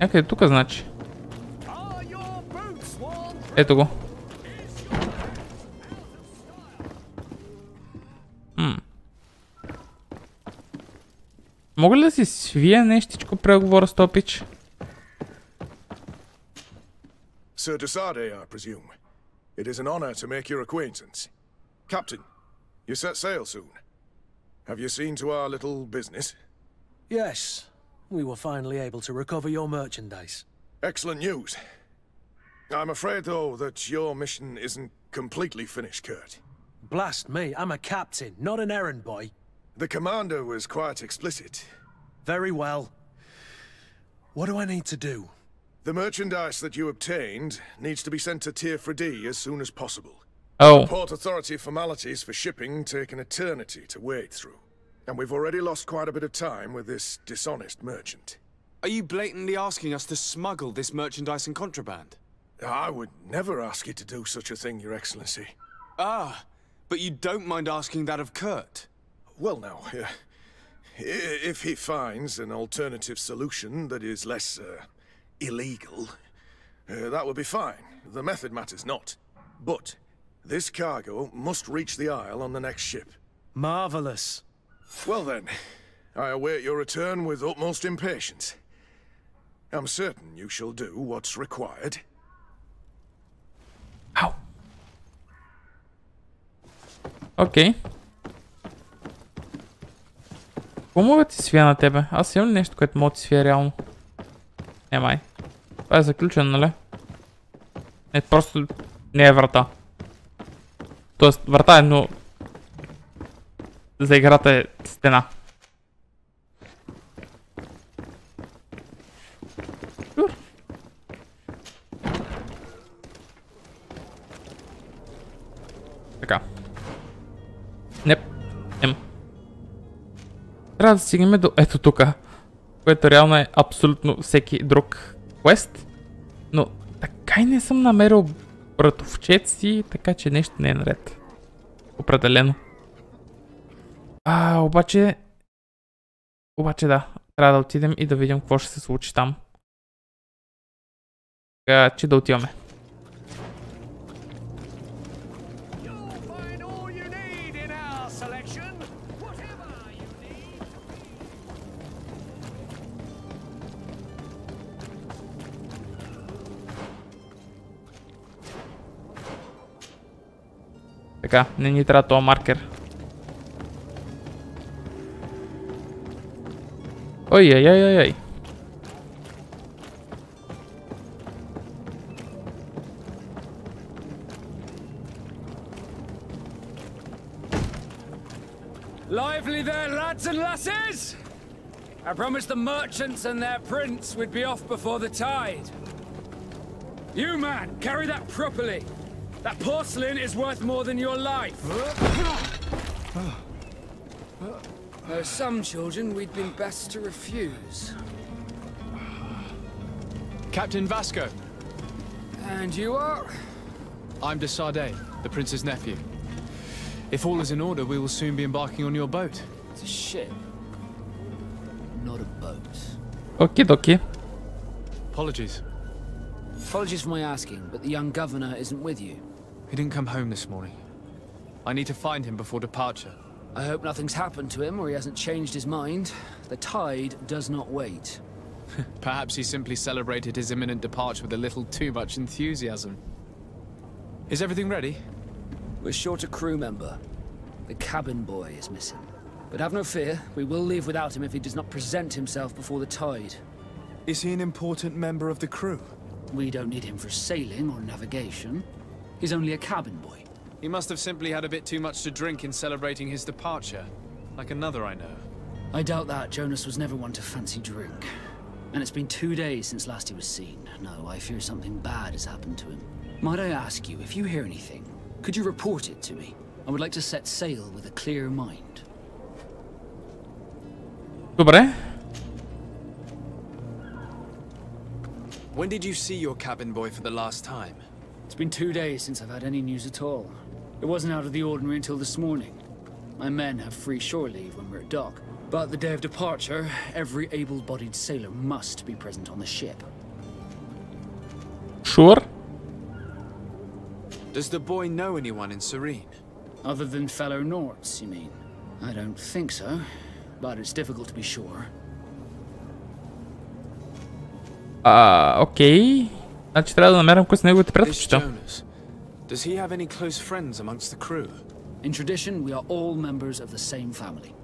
Някъде тук, значи. Ето го. Мога ли да си свия нещичко преговора с топич? Sir Desade, I presume. It is an honor to make your acquaintance. Captain, you set sail soon. Have you seen to our little business? Yes. We were finally able to recover your merchandise. Excellent news. I'm afraid, though, that your mission isn't completely finished, Kurt. Blast me, I'm a captain, not an errand boy. The commander was quite explicit. Very well. What do I need to do? The merchandise that you obtained needs to be sent to Tier 4D as soon as possible. Oh. Port Authority formalities for shipping take an eternity to wade through. And we've already lost quite a bit of time with this dishonest merchant. Are you blatantly asking us to smuggle this merchandise in contraband? I would never ask you to do such a thing, Your Excellency. Ah, but you don't mind asking that of Kurt? Well, now, if he finds an alternative solution that is less illegal, that would be fine. The method matters not. But this cargo must reach the Isle on the next ship. Marvelous. Well then, I await your return with utmost impatience. I'm certain you shall do what's required. Ау. Окей. Какво мога да ти свия на тебе? Аз имам ли нещо, което мога да ти свия реално? Не, май. Това е заключено, нали? Не, просто не е врата. Тоест, врата е, но за играта е стена. Така. Неп. Трябва да стигнем до ето тука, което реално е абсолютно всеки друг квест. Но така и не съм намерил братовчеци, така че нещо не е наред. Определено. Обаче да, трябва да отидем и да видим какво ще се случи там. Така че да отиваме. Така, не ни трябва този маркер. Ой. Lively there, lads and lasses! I promised the merchants and their prince we'd be off before the tide. You, man, carry that properly. That porcelain is worth more than your life. There are some children we'd been best to refuse. Captain Vasco. And you are? I'm de Sardet, the prince's nephew. If all is in order, we will soon be embarking on your boat. It's a ship, not a boat. Okie dokie. Apologies. Apologies for my asking, but the young governor isn't with you. He didn't come home this morning. I need to find him before departure. I hope nothing's happened to him or he hasn't changed his mind. The tide does not wait. Perhaps he simply celebrated his imminent departure with a little too much enthusiasm. Is everything ready? We're short a crew member. The cabin boy is missing. But have no fear, we will leave without him if he does not present himself before the tide. Is he an important member of the crew? We don't need him for sailing or navigation. He's only a cabin boy. He must have simply had a bit too much to drink in celebrating his departure, like another I know. I doubt that. Jonas was never one to fancy drink. And it's been 2 days since last he was seen. No, I fear something bad has happened to him. Might I ask you, if you hear anything, could you report it to me? I would like to set sail with a clear mind. Добре. When did you see your cabin boy for the last time? It's been 2 days since I've had any news at all. It wasn't out of the ordinary until this morning. My men have free shore leave when we're at dock. But the day of departure, every able-bodied sailor must be present on the ship. Sure. Does the boy know anyone in STRIYM? Other than fellow Norts, you mean? I don't think so, but it's difficult to be sure. Окей. Значи трябва да намерим кои са неговите This приятелчета. Jonas, does he have any close friends amongst the crew? In tradition, we are all members of the same family.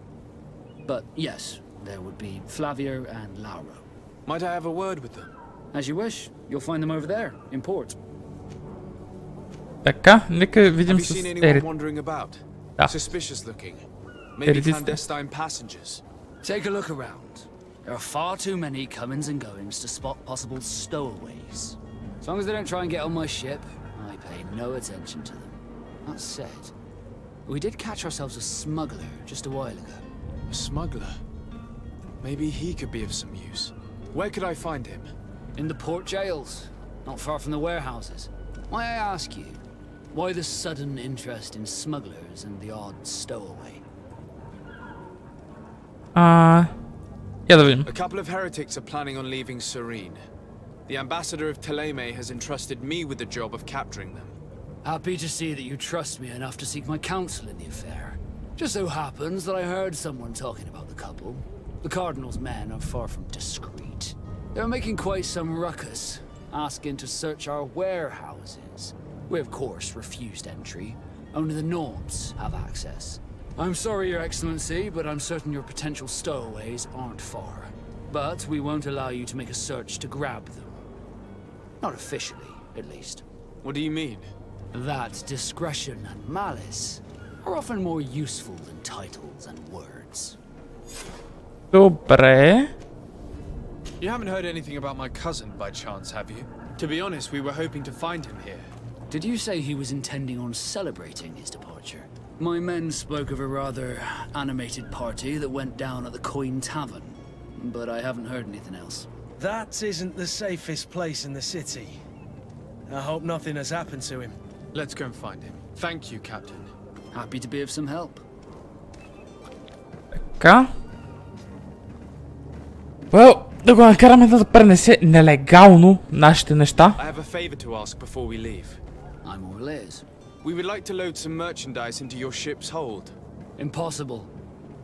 But yes, there would be Flavio and Lauro. Might I have a word with them? As you wish, you'll find them over there, in port. Така, нека видим Have you с seen anyone Ерит. wandering about? Да. Suspicious looking. Maybe Eritiste. clandestine passengers. Take a look around. There are far too many comings and goings to spot possible stowaways. As long as they don't try and get on my ship, I pay no attention to them. That said, we did catch ourselves a smuggler just a while ago. A smuggler? Maybe he could be of some use. Where could I find him? In the port jails, not far from the warehouses. May I ask you, why the sudden interest in smugglers and the odd stowaway? Я да видим. A couple of heretics are planning on leaving STRIYM. The ambassador of СТРИЙМ has entrusted me with the job of capturing them. Happy to see that you trust me enough to seek my counsel in the affair. Just so happens that I heard someone talking about the couple. The Cardinal's men are far from discreet. They're making quite some ruckus, asking to search our warehouses. We of course refused entry. Only the Norts have access. I'm sorry, Your Excellency, but I'm certain your potential stowaways aren't far. But we won't allow you to make a search to grab them. Not officially, at least. What do you mean? That discretion and malice are often more useful than titles and words. Добре. You haven't heard anything about my cousin by chance, have you? To be honest, we were hoping to find him here. Did you say he was intending on celebrating his departure? My men spoke of a rather animated party that went down at the Coin Tavern, but I haven't heard anything else. That isn't the safest place in the city. I hope nothing has happened to him. Let's go and find him. Thank you, Captain. Happy to be of some help. Така. Well, да го накараме да пренесе нелегално нашите неща. I have a favor to ask before we leave. I'm all ears. We would like to load some merchandise into your ship's hold. Impossible.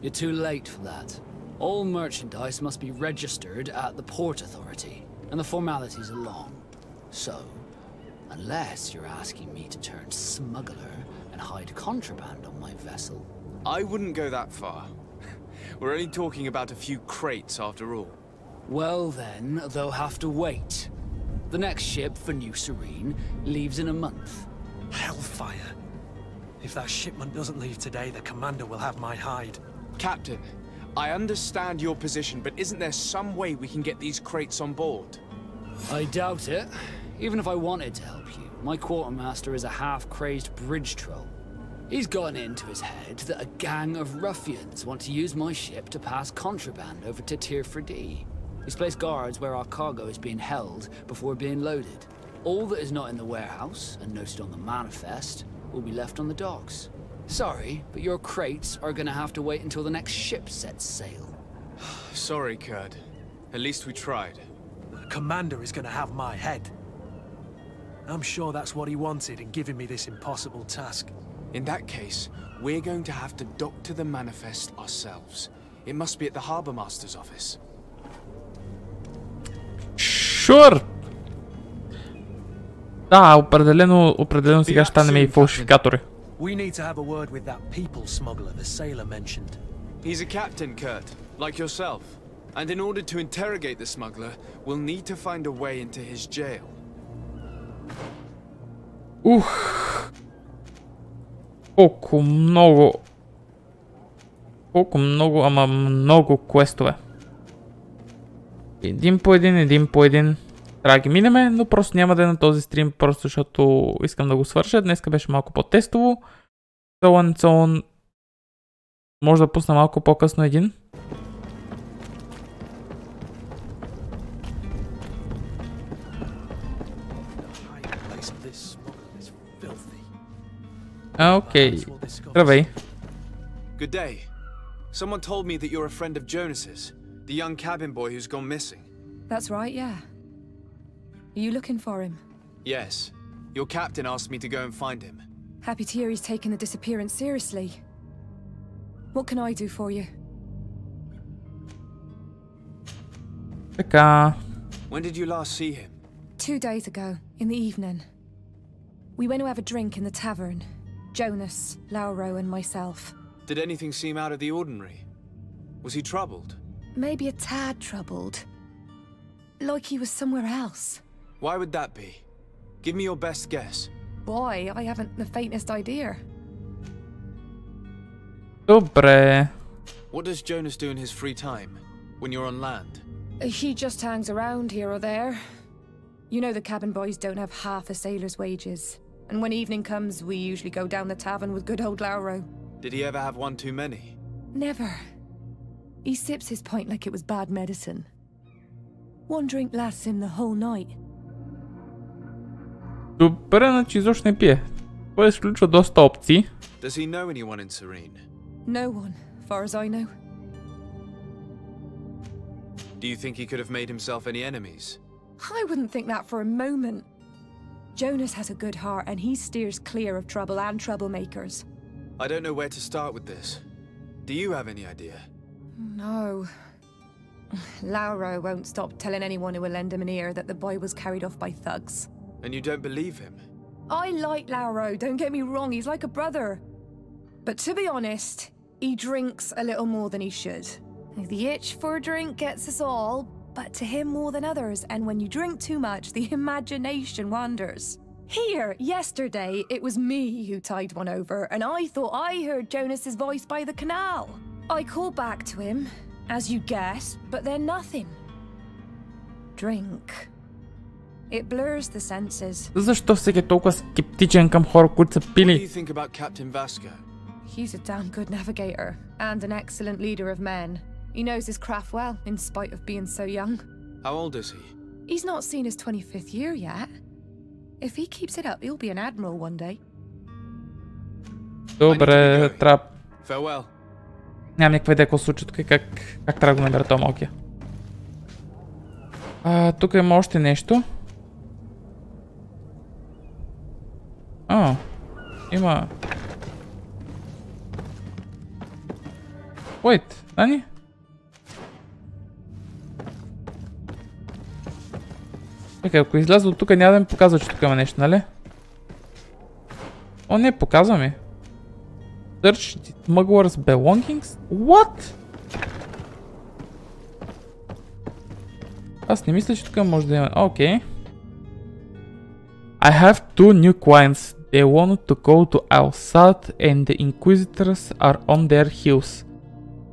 You're too late for that. All merchandise must be registered at the Port Authority, and the formalities are long. So, unless you're asking me to turn smuggler and hide contraband on my vessel. I wouldn't go that far. We're only talking about a few crates after all. Well then, they'll have to wait. The next ship for New STRIYM leaves in a month. Hellfire. If that shipment doesn't leave today, the commander will have my hide. Captain, I understand your position, but isn't there some way we can get these crates on board? I doubt it. Even if I wanted to help you, my quartermaster is a half-crazed bridge troll. He's gotten into his head that a gang of ruffians want to use my ship to pass contraband over to Tier 4D. He's placed guards where our cargo is being held before being loaded. All that is not in the warehouse and noted on the manifest will be left on the docks. Sorry, but your crates are gonna have to wait until the next ship sets sail. Sorry, Kurt. At least we tried. The commander is gonna have my head. I'm sure that's what he wanted in giving me this impossible task. In that case, we're going to have to dock to the manifest ourselves. It must be at the Harbour Master's office. Sure. Да, определено сега ще станем и фалшификатори. We need to have a word with that people smuggler the sailor mentioned. He's a captain, Kurt, like yourself. And in order to interrogate the smuggler, we'll need to find a way into his jail. Колко много, ама много квестове. Един по един. Трябва да ги минеме, но просто няма да е на този стрим, просто защото искам да го свърша. Днеска беше малко по-тестово. So on. Може да пусна малко по-късно един. This Okay. Здравей. Good day. Someone told me that you're a friend of Jonas's, the young cabin boy who's gone missing. That's right, yeah. Are you looking for him? Yes. Your captain asked me to go and find him. Happy to hear he's taken the disappearance seriously. What can I do for you? Така. When did you last see him? 2 days ago, in the evening. We went to have a drink in the tavern. Jonas, Lauro, and myself. Did anything seem out of the ordinary? Was he troubled? Maybe a tad troubled. Like he was somewhere else. Why would that be? Give me your best guess. Boy, I haven't the faintest idea. Добре. What does Jonas do in his free time, when you're on land? He just hangs around here or there. You know the cabin boys don't have half a sailor's wages. And when evening comes, we usually go down the tavern with good old Lauro. Did he ever have one too many? Never. He sips his pint like it was bad medicine. One drink lasts him the whole night. Добре, значи изобщо не пие. Това изключва доста опции. Does he know anyone in Serene? No one, far as I know. Do you think he could have made himself any enemies? I wouldn't think that for a moment. Jonas has a good heart and he steers clear of trouble and troublemakers. I don't know where to start with this. Do you have any idea? No. Lauro won't stop telling anyone who will lend him an ear that the boy was carried off by thugs. And you don't believe him? I like Lauro, don't get me wrong, he's like a brother. But to be honest, he drinks a little more than he should. The itch for a drink gets us all, but to him more than others, and when you drink too much, the imagination wanders. Here, yesterday, it was me who tied one over, and I thought I heard Jonas's voice by the canal. I called back to him, as you guess, but then nothing. Drink. It blurs the senses. Защо всеки е толкова скептичен към хора, които са What do пили? you think about Captain Vasco? He's a damn good navigator, and an excellent leader of men. He knows his craft well, in spite of being so young. How old is he? He's not seen his 25th year yet. If he keeps it up, he'll be an admiral one day. Добре, трябва... Farewell. Нямам никаква идея какво се случва тук и как трябва да го намеря този малкия. Тук има още нещо. Има... Wait, Дани? Така, ако изляза от тук, няма да ми показва, че тук има нещо, нали? О, не, показва ми. Search the smuggler's belongings? What? Аз не мисля, че тук може да има... Окей. I have 2 new clients. They want to go to Al-Sad and the Inquisitors are on their heels,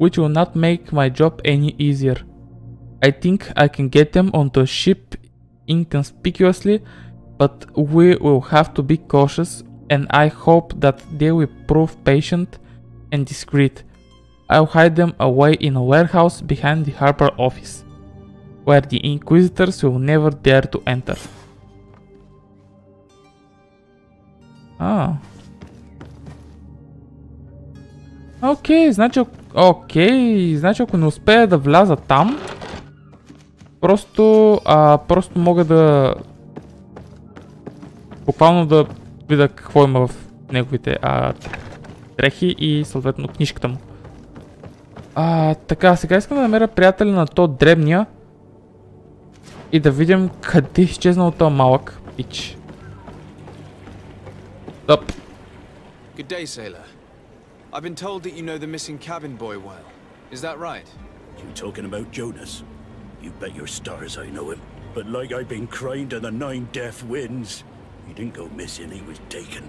which will not make my job any easier. I think I can get them onto a ship inconspicuously, but we will have to be cautious, and I hope that they will prove patient and discreet. I'll hide them away in a warehouse behind the harbor office, where the Inquisitors will never dare to enter. Окей, значи ако не успея да вляза там, просто мога да буквално да видя какво има в неговите дрехи и съответно книжката му. Така, сега искам да намеря приятеля на то дребния и да видим къде е изчезнал този малък пич. Стоп. Good day, sailor. I've been told that you know the missing cabin boy well. Is that right? You talking about Jonas? You bet your stars I know him. But like I've been crying to the 9 death winds, he didn't go missing, he was taken.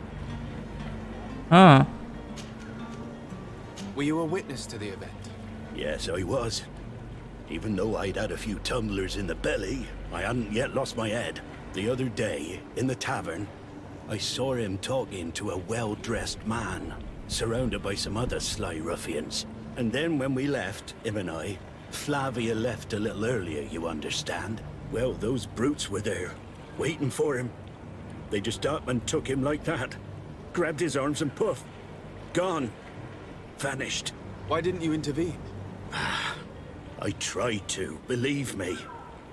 Were you a witness to the event? Yes, I was. Even though I'd had a few tumblers in the belly, I hadn't yet lost my head. The other day, in the tavern, I saw him talking to a well-dressed man, surrounded by some other sly ruffians. And then when we left, him and I, Flavia left a little earlier, you understand. Well, those brutes were there, waiting for him. They just up and took him like that. Grabbed his arms and poof, gone. vanished. Why didn't you intervene? I tried to, believe me.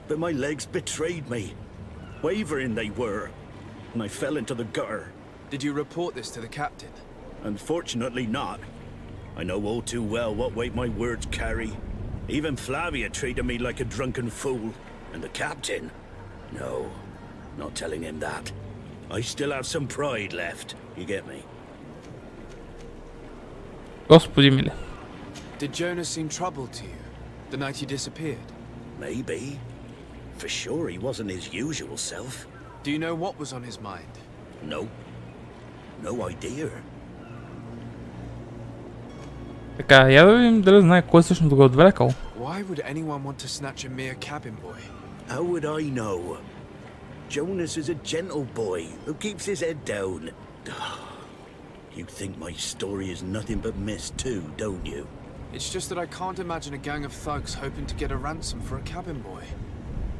But my legs betrayed me. Wavering they were. And I fell into the gutter. Did you report this to the captain? Unfortunately not. I know all too well what weight my words carry. Even Flavia treated me like a drunken fool. And the captain? No, not telling him that. I still have some pride left. You get me? Господи миле. Did Jonas seem troubled to you the night he disappeared? Maybe. For sure he wasn't his usual self. Do you know what was on his mind? No. No idea. Така, я да видим дали знае кой всъщност го е отвлекал. Why would anyone want to snatch a mere cabin boy? How would I know? Jonas is a gentle boy who keeps his head down. You think my story is nothing but mist too, don't you? It's just that I can't imagine a gang of thugs hoping to get a ransom for a cabin boy.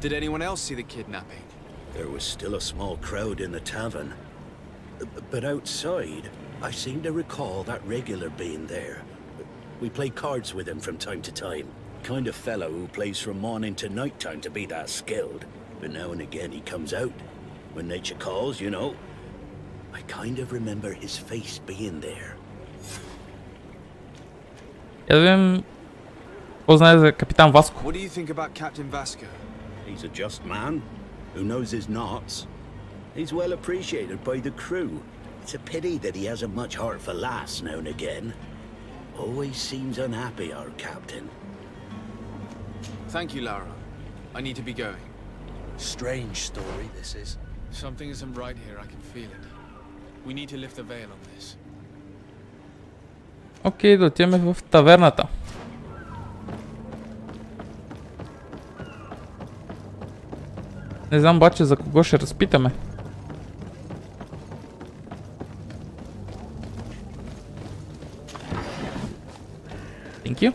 Did anyone else see the kidnapping? There was still a small crowd in the tavern. But outside, I seem to recall that regular being there. We play cards with him from time to time. Kind of fellow who plays from morning to night time to be that skilled. But now and again he comes out. When nature calls, you know. I kind of remember his face being there. Я да видим какво знае за капитан Васко. What do you think about Captain Vasco? He's a just man who knows his knots. He's well appreciated by the crew. It's a pity that he hasn't much heart for laughs now and again. Always seems unhappy, our captain. Thank you, Lara. I need to be going. Strange story, this is. Something isn't right here, I can feel it. We need to lift the veil on this. Окей, да отиваме в таверната. Не знам обаче за кого ще разпитаме. Thank you.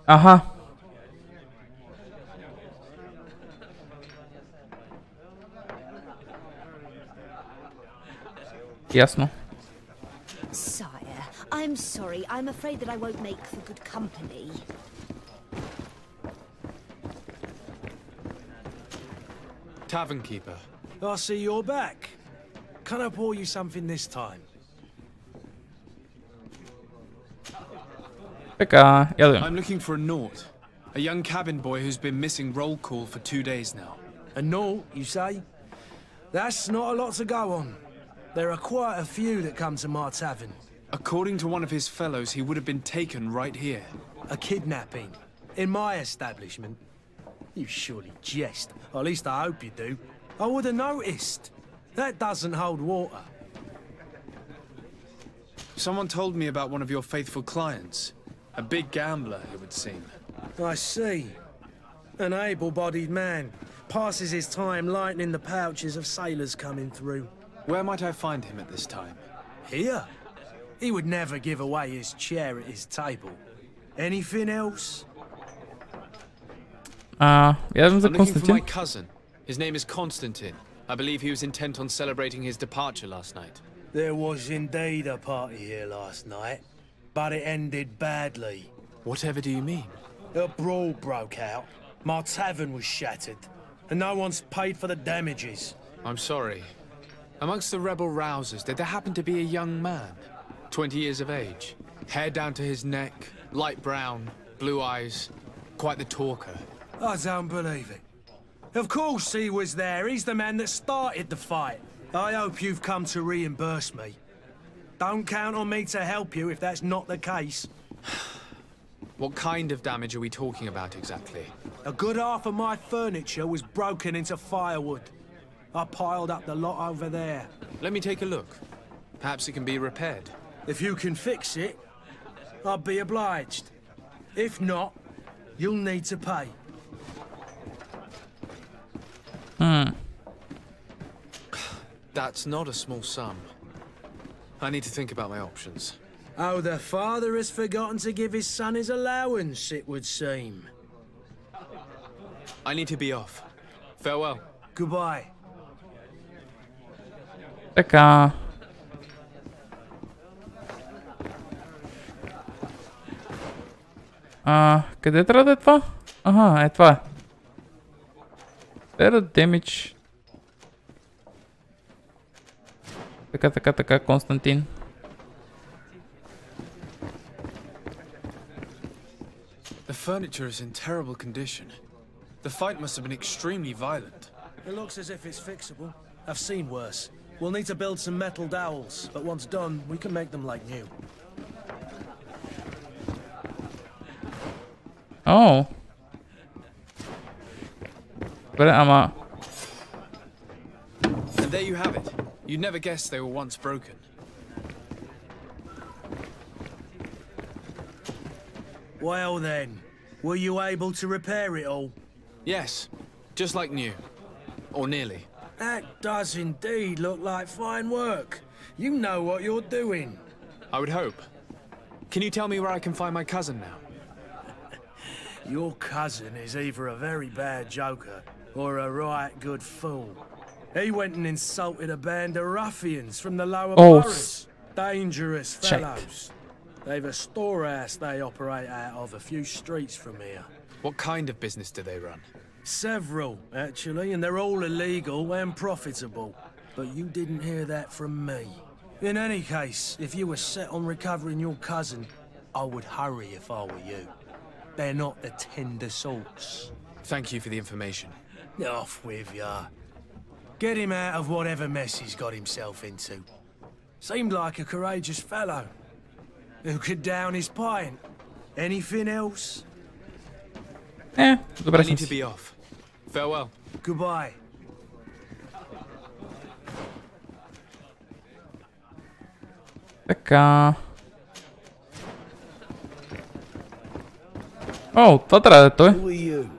Аха. Ясно. Sire, I'm sorry. I'm afraid that I won't make for good company. Tavern keeper. I see you're back. Can I pour you something this time? Така, я да видим. I'm looking for a Naut. A young cabin boy who's been missing roll call for 2 days now. A Naut, you say? That's not a lot to go on. There are quite a few that come to my tavern. According to one of his fellows, he would have been taken right here. A kidnapping? In my establishment? You surely jest. Or at least I hope you do. I would have noticed. That doesn't hold water. Someone told me about one of your faithful clients. A big gambler, it would seem. I see. An able-bodied man. Passes his time lightening the pouches of sailors coming through. Where might I find him at this time? Here? He would never give away his chair at his table. Anything else? Я видим за I'm looking for my Константин. cousin. His name is Constantine. I believe he was intent on celebrating his departure last night. There was indeed a party here last night, but it ended badly. Whatever do you mean? A brawl broke out. My tavern was shattered, and no one's paid for the damages. I'm sorry. Amongst the rebel rousers, did there happen to be a young man? 20 years of age. Hair down to his neck, light brown, blue eyes. Quite the talker. I don't believe it. Of course he was there. He's the man that started the fight. I hope you've come to reimburse me. Don't count on me to help you if that's not the case. What kind of damage are we talking about exactly? A good half of my furniture was broken into firewood. I piled up the lot over there. Let me take a look. Perhaps it can be repaired. If you can fix it, I'll be obliged. If not, you'll need to pay. That's not a small sum. I need to think about my options. Oh, the father has forgotten to give his son his allowance, it would seem. I need to be off. Farewell. Goodbye. Така. Къде трябва да е това? Ага, е това. Better damage. Така, Константин. The furniture is in terrible condition. The fight must have been extremely violent. It looks as if it's fixable. I've seen worse. We'll need to build some metal dowels, but once done, we can make them like new. Oh. Добре, ама... And there you have it. You'd never guess they were once broken. Well then, were you able to repair it all? Yes, just like new. Or nearly. That does indeed look like fine work. You know what you're doing. I would hope. Can you tell me where I can find my cousin now? Your cousin is either a very bad joker or a right good fool. He went and insulted a band of ruffians from the lower boroughs. Dangerous fellows. They've a storehouse they operate out of a few streets from here. What kind of business do they run? Several, actually, and they're all illegal and profitable. But you didn't hear that from me. In any case, if you were set on recovering your cousin, I would hurry if I were you. They're not the tender sorts. Thank you for the information. Off with ya. Get him out of whatever mess he's got himself into. Seemed like a courageous fellow. Who could down his pint? Anything else? Добре I съм need to си. be off. Farewell. Goodbye. Така. О, това трябва да е той. Who are you?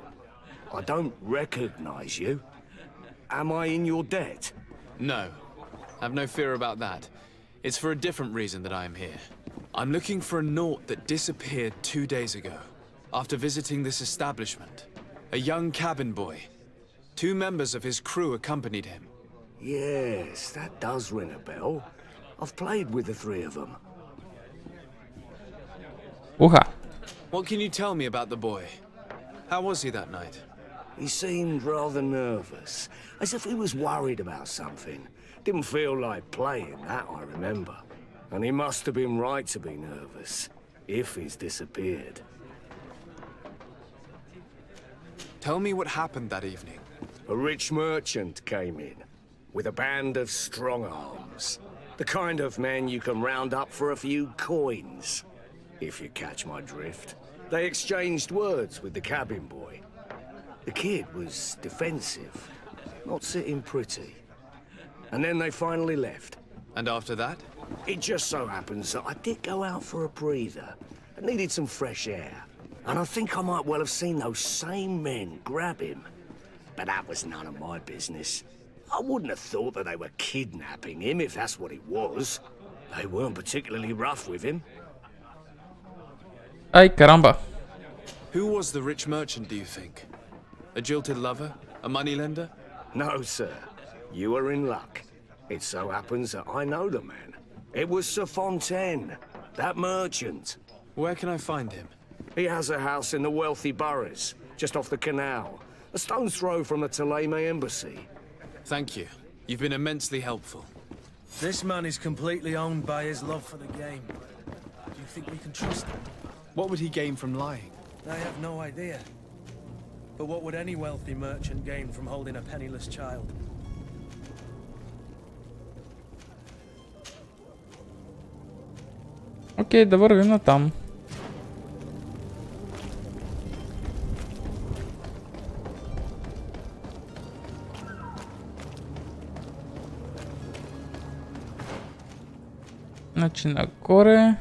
I don't recognize you. Am I in your debt? No. Have no fear about that. It's for a different reason that I am here. I'm looking for a naut that disappeared 2 days ago, after visiting this establishment. A young cabin boy. 2 members of his crew accompanied him. Yes, that does ring a bell. I've played with the 3 of them. Уха. What can you tell me about the boy? How was he that night? He seemed rather nervous, as if he was worried about something. Didn't feel like playing, that I remember. And he must have been right to be nervous, if he's disappeared. Tell me what happened that evening. A rich merchant came in, with a band of strong arms. The kind of men you can round up for a few coins, if you catch my drift. They exchanged words with the cabin boy. The kid was defensive, not sitting pretty. And then they finally left. And after that? It just so happens that I did go out for a breather. I needed some fresh air. And I think I might well have seen those same men grab him. But that was none of my business. I wouldn't have thought that they were kidnapping him, if that's what it was. They weren't particularly rough with him. Ай, карамба. Who was the rich merchant, do you think? A jilted lover? A moneylender? No, sir. You are in luck. It so happens that I know the man. It was Sir Fontaine, that merchant. Where can I find him? He has a house in the wealthy boroughs, just off the canal. A stone's throw from the СТРИЙМ embassy. Thank you. You've been immensely helpful. This man is completely owned by his love for the game. Do you think we can trust him? What would he gain from lying? I have no idea. But what would any wealthy merchant gain from holding a penniless child? Окей, да вървим на там. Значи нагоре.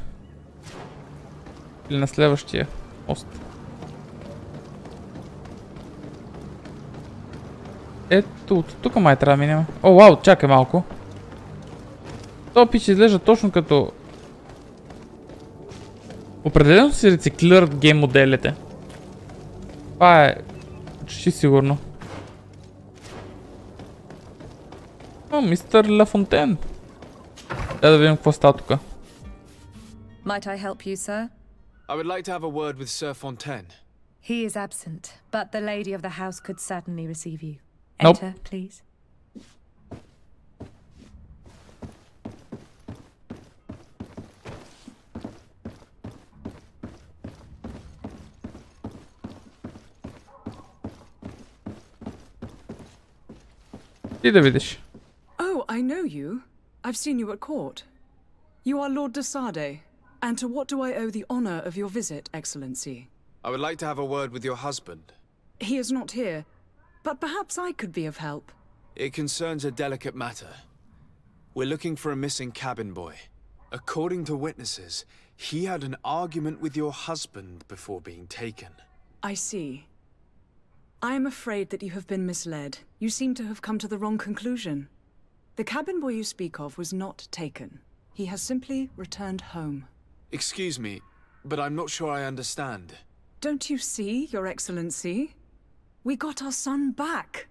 Или на следващия мост. Ето, тук май трябва да минем. О, вау, чакай малко. То пич изглежда точно като... Определено си рециклират гейм моделите. Това е Почти сигурно. О, мистер Лафонтен. Да видим какво става тук. Might I help you, sir? I would like to have a word with Sir Fontaine. He is absent, but the lady of the house could certainly receive you. Nope. Enter, please. Ти да видиш. Oh, I know you. I've seen you at court. You are Lord de Sade. And to what do I owe the honor of your visit, Excellency? I would like to have a word with your husband. He is not here, but perhaps I could be of help. It concerns a delicate matter. We're looking for a missing cabin boy. According to witnesses, he had an argument with your husband before being taken. I see. I am afraid that you have been misled. You seem to have come to the wrong conclusion. The cabin boy you speak of was not taken. He has simply returned home. Excuse me, but I'm not sure I understand. Don't you see, Your Excellency? We got our son back.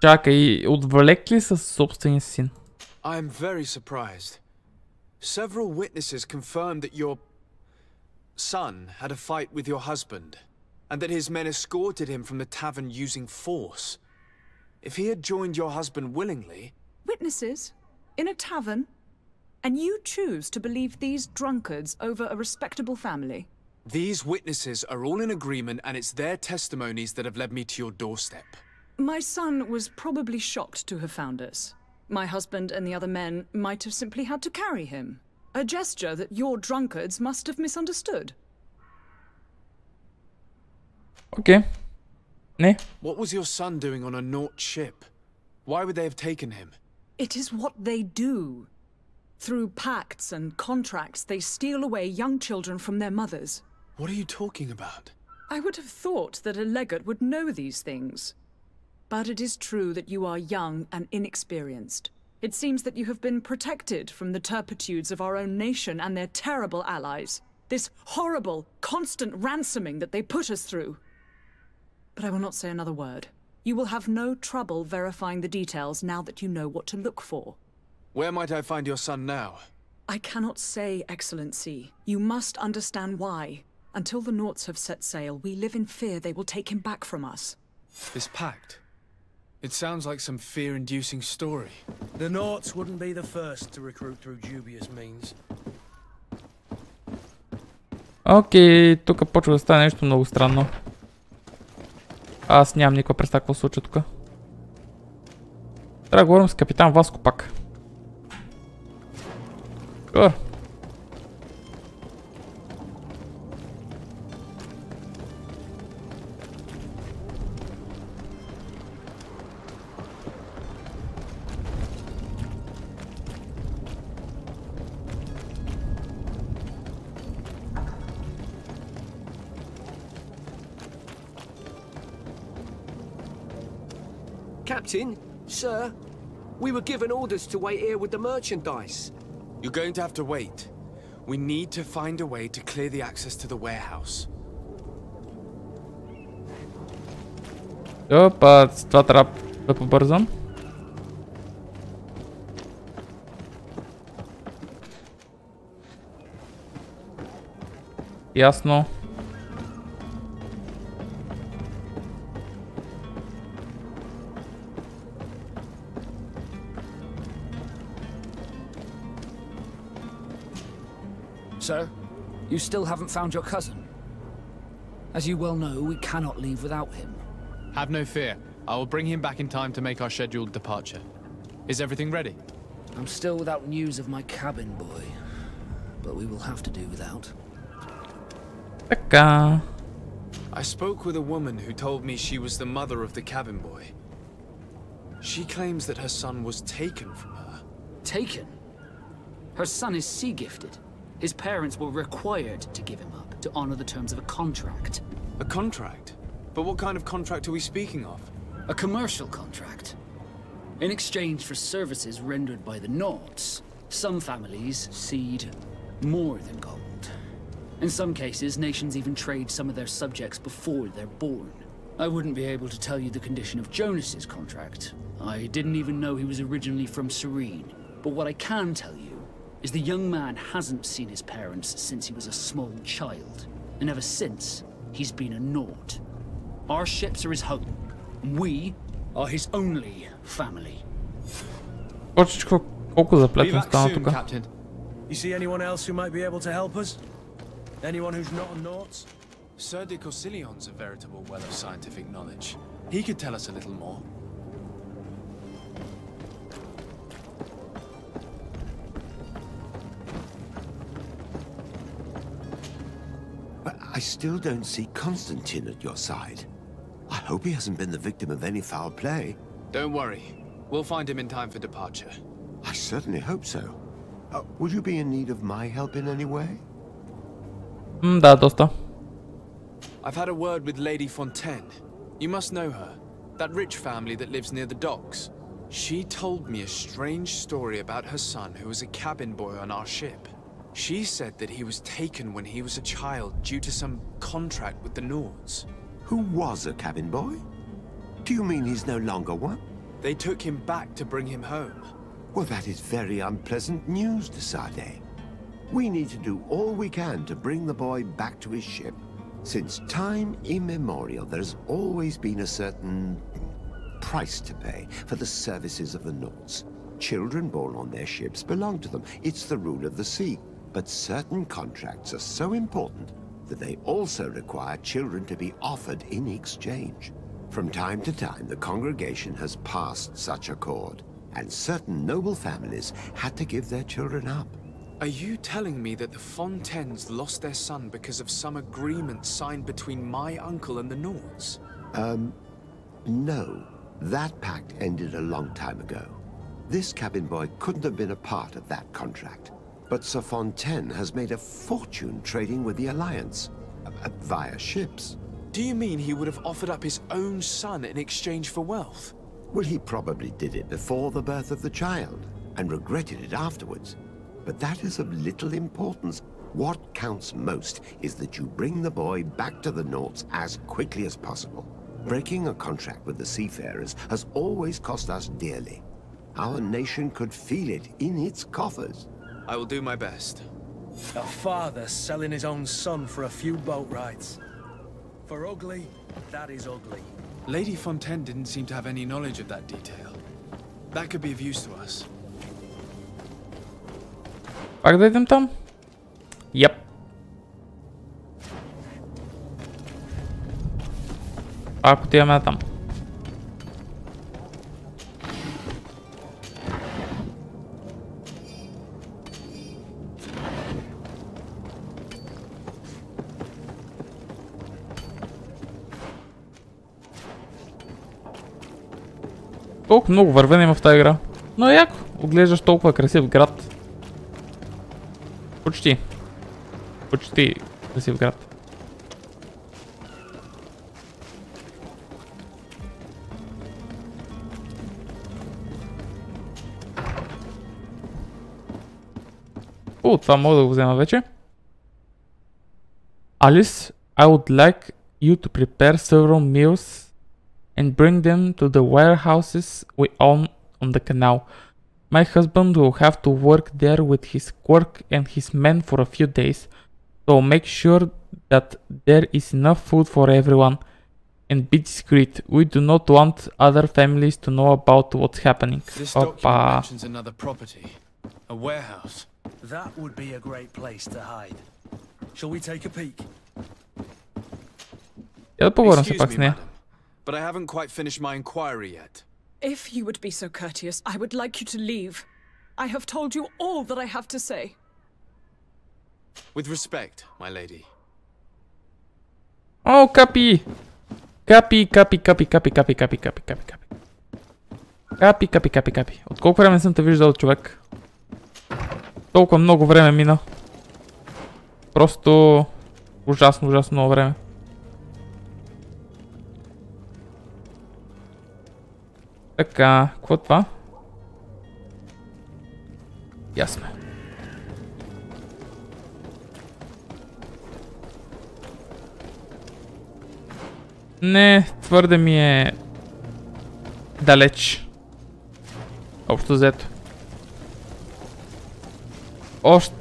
Чакай, отвлек ли със собствения син? I am very surprised. Several witnesses confirmed that your son had a fight with your husband, and that his men escorted him from the tavern using force. If he had joined your husband willingly... Witnesses? In a tavern? And you choose to believe these drunkards over a respectable family? These witnesses are all in agreement, and it's their testimonies that have led me to your doorstep. My son was probably shocked to have found us. My husband and the other men might have simply had to carry him. A gesture that your drunkards must have misunderstood. Okay. Ne? What was your son doing on a Naut ship? Why would they have taken him? It is what they do. Through pacts and contracts, they steal away young children from their mothers. What are you talking about? I would have thought that a legate would know these things. But it is true that you are young and inexperienced. It seems that you have been protected from the turpitudes of our own nation and their terrible allies. This horrible, constant ransoming that they put us through. But I will not say another word. You will have no trouble verifying the details now that you know what to look for. Where might I find your son now? I cannot say, Excellency. You must understand why. Until the Nauts have set sail, we live in fear they will take him back from us. This pact? It sounds like some fear-inducing story. The Nauts wouldn't be the first to recruit through dubious means. Окей, тук почва да стане нещо много странно. Аз нямам никаква представа какво се случва тук. Трябва да говорим с капитан Васко пак. Sure. Captain, sir, we were given orders to wait here with the merchandise. You're going to have to wait. We need to find a way to clear the access to the warehouse. Опа, с това трябва да побързам. Ясно. Sir, you still haven't found your cousin. As you well know, we cannot leave without him. Have no fear. I will bring him back in time to make our scheduled departure. Is everything ready? I'm still without news of my cabin boy, but we will have to do without. Така. I spoke with a woman who told me she was the mother of the cabin boy. She claims that her son was taken from her. Taken? Her son is sea-gifted. His parents were required to give him up to honor the terms of a contract. A contract? But what kind of contract are we speaking of? A commercial contract. In exchange for services rendered by the Nauts, some families cede more than gold. In some cases, nations even trade some of their subjects before they're born. I wouldn't be able to tell you the condition of Jonas's contract. I didn't even know he was originally from STRIYM. But what I can tell you is the young man hasn't seen his parents since he was a small child. And ever since, he's been a naught. Our ships are his home. We are his only family. Колко заплетен стана тук? You see anyone else who might be able to help us? Anyone who's not a Nauts? Sir de Corsillion's a veritable well of scientific knowledge. He could tell us a little more. But I still don't see Constantine at your side. I hope he hasn't been the victim of any foul play. Don't worry. We'll find him in time for departure. I certainly hope so. Would you be in need of my help in any way? Да, доста. I've had a word with Lady Fontaine. You must know her. That rich family that lives near the docks. She told me a strange story about her son who was a cabin boy on our ship. She said that he was taken when he was a child due to some contract with the Nords. Who was a cabin boy? Do you mean he's no longer one? They took him back to bring him home. Well, that is very unpleasant news, de Sade. We need to do all we can to bring the boy back to his ship. Since time immemorial, there's always been a certain price to pay for the services of the Nords. Children born on their ships belong to them. It's the rule of the sea. But certain contracts are so important that they also require children to be offered in exchange. From time to time, the congregation has passed such accord, and certain noble families had to give their children up. Are you telling me that the Fontaines lost their son because of some agreement signed between my uncle and the Nords? No. That pact ended a long time ago. This cabin boy couldn't have been a part of that contract. But Sir Fontaine has made a fortune trading with the Alliance, via ships. Do you mean he would have offered up his own son in exchange for wealth? Well, he probably did it before the birth of the child, and regretted it afterwards. But that is of little importance. What counts most is that you bring the boy back to the Nords as quickly as possible. Breaking a contract with the seafarers has always cost us dearly. Our nation could feel it in its coffers. I will do my best. A father selling his own son for a few boat rides. For ugly, that is ugly. Lady Fontaine didn't seem to have any knowledge of that detail. That could be of use to us. Пак да идем там? Yep. Пак отиваме там. Толкова много вървене има в тази игра. Но е яко. Оглеждаш толкова красив град. Почти. Почти красив град. О, това мога да го взема вече. Alice, I would like you to prepare several meals and bring them to the warehouses we own on the canal. My husband will have to work there with his clerk and his men for a few days, so make sure that there is enough food for everyone. And be discreet. We do not want other families to know about what's happening. This document mentions another property, a warehouse. That would be a great place to hide. Shall we take a peek? Я да поговорим все пак с нея. But I haven't quite finished my inquiry yet. If you would be so courteous, I would like you to leave. I have told you all that I have to say. With respect, my lady. О, капи! Капи, капи, капи, капи, капи, капи, капи, капи, капи. Капи, капи, капи, капи. От колко време съм те виждал, човек? Толкова много време мина. Просто ужасно, ужасно много време. Така, какво е това? Ясно. Не, твърде ми е далеч. Общо взето. Още...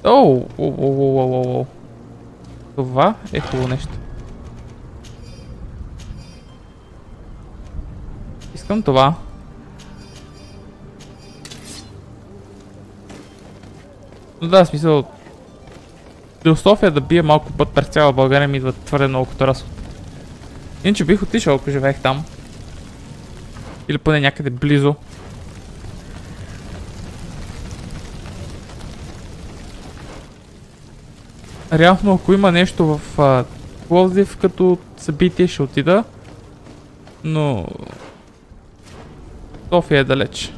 Оу. Това е хубаво нещо. Искам това. Но да, смисъл... Философия да бие малко път през цяла България ми идва твърде много като разход. Иначе бих отишъл, ако живеех там. Или поне някъде близо. Реално, ако има нещо в Пловдив като събитие, ще отида. Но... София е далеч.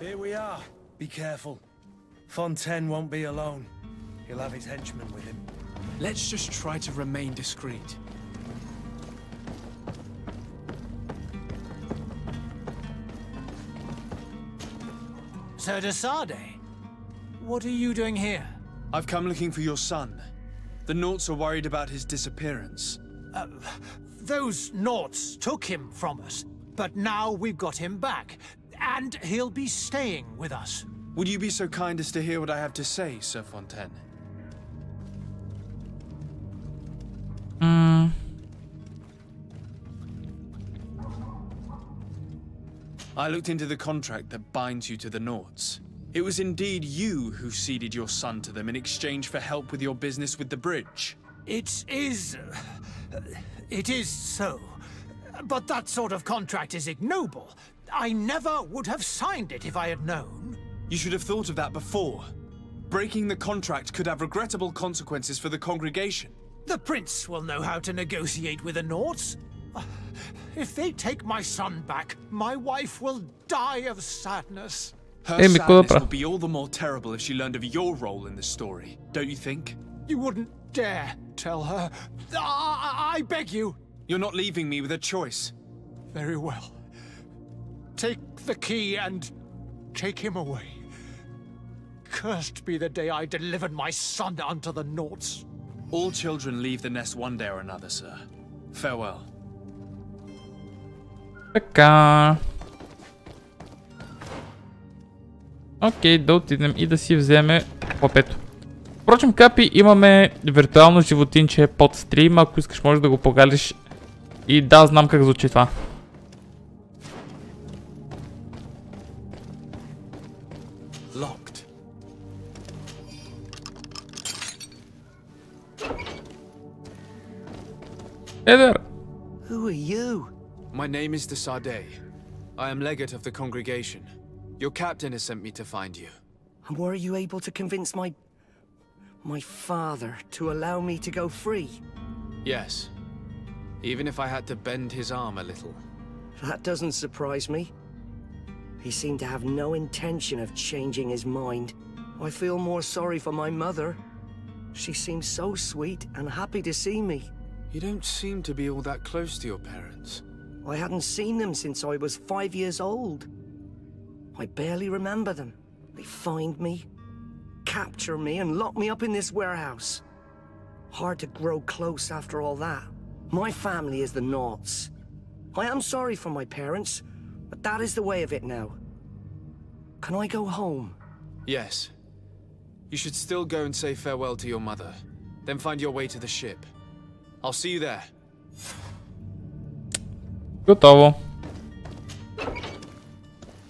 Here we are. Be careful. Fontaine won't be alone. He'll have his henchmen with him. Let's just try to remain discreet. Sir de Sade, what are you doing here? I've come looking for your son. The Naughts are worried about his disappearance. Those Naughts took him from us, but now we've got him back, and he'll be staying with us. Would you be so kind as to hear what I have to say, Sir Fontaine? I looked into the contract that binds you to the Naughts. It was indeed you who ceded your son to them in exchange for help with your business with the bridge. It is so. But that sort of contract is ignoble. I never would have signed it if I had known. You should have thought of that before. Breaking the contract could have regrettable consequences for the congregation. The prince will know how to negotiate with the Naughts. If they take my son back, my wife will die of sadness. Her sadness will be all the more terrible if she learned of your role in the story, don't you think? You wouldn't dare tell her. I beg you. You're not leaving me with a choice. Very well. Take the key and take him away. Cursed be the day I delivered my son unto the Naughts. All children leave the nest one day or another, sir. Farewell. Така. Окей, да отидем и да си вземе попето. Впрочем, Капи, имаме виртуално животинче под стрим. Ако искаш, можеш да го погалиш. И да, знам как звучи това. Locked. Hey there. Who are you? My name is de Sade. I am legate of the congregation. Your captain has sent me to find you. And were you able to convince my father to allow me to go free? Yes. Even if I had to bend his arm a little. That doesn't surprise me. He seemed to have no intention of changing his mind. I feel more sorry for my mother. She seems so sweet and happy to see me. You don't seem to be all that close to your parents. I hadn't seen them since I was 5 years old. I barely remember them. They find me, capture me, and lock me up in this warehouse. Hard to grow close after all that. My family is the Naughts. I am sorry for my parents, but that is the way of it now. Can I go home? Yes. You should still go and say farewell to your mother. Then find your way to the ship. I'll see you there. Готово.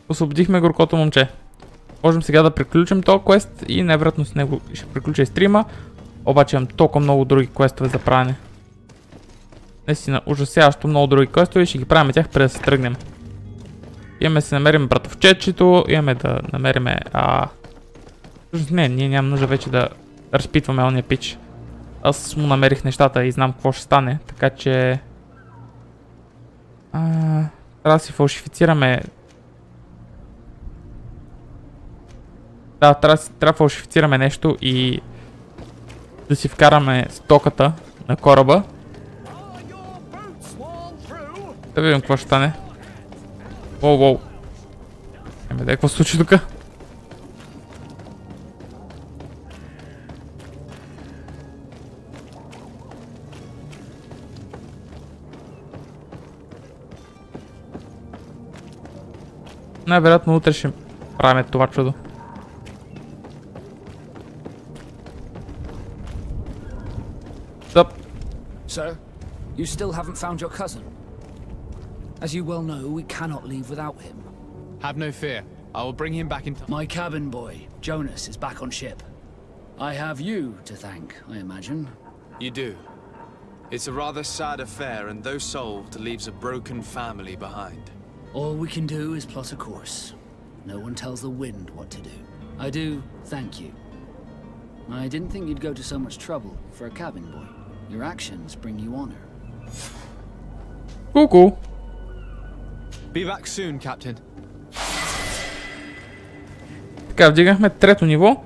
Освободихме горкото момче. Можем сега да приключим този квест и невероятно с него ще приключа и стрима. Обаче имам толкова много други квестове за правене. Наистина ужасяващо много други квестове и ще ги правим тях преди да се тръгнем. Имаме да си намерим братовчетчето, имаме да намериме... Не, ние нямам нужда вече да разпитваме ония пич. Аз му намерих нещата и знам какво ще стане, така че... трябва да си фалшифицираме... Да, трябва да фалшифицираме нещо и... да си вкараме стоката на кораба. Да видим какво ще стане. Воу. Еми да, какво се случи тук? Най-вероятно утре ще правим това чудо. Sir, you still haven't found your cousin. As you well know, we cannot leave without him. Have no fear. I will bring him back in time. My cabin boy, Jonas, is back on ship. I have you to thank, I imagine. You do. It's a rather sad affair, and though solved, leaves a broken family behind. All we can do is plot a course. No one tells the wind what to do. I do thank you. I didn't think you'd go to so much trouble for a cabin boy. Your actions bring you honor. Cool. Be back soon, Captain. Така, вдигнахме трето ниво.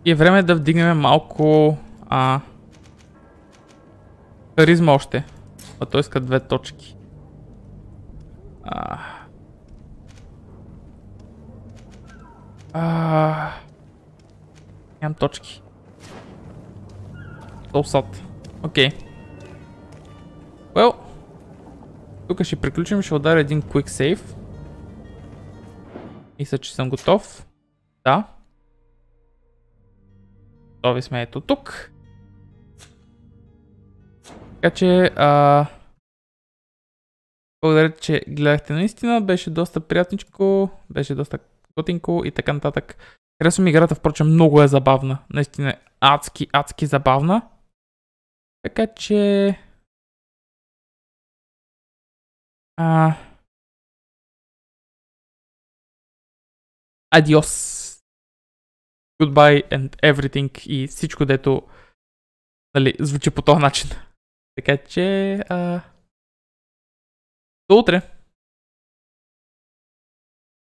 И е време да вдигнем малко харизма още. А той иска 2 точки. Нямам точки. Толсат. Окей. Well. Тук ще приключим, ще ударя един quick save. Мисля, че съм готов. Да. Готови сме ето тук. Така че, благодаря, че гледахте наистина. Беше доста приятничко, беше доста готинко и така нататък. Харесвам играта, впрочем, много е забавна. Наистина адски забавна. Така че... Adios. Goodbye and everything и всичко, дето звучи по този начин. Така че... до утре!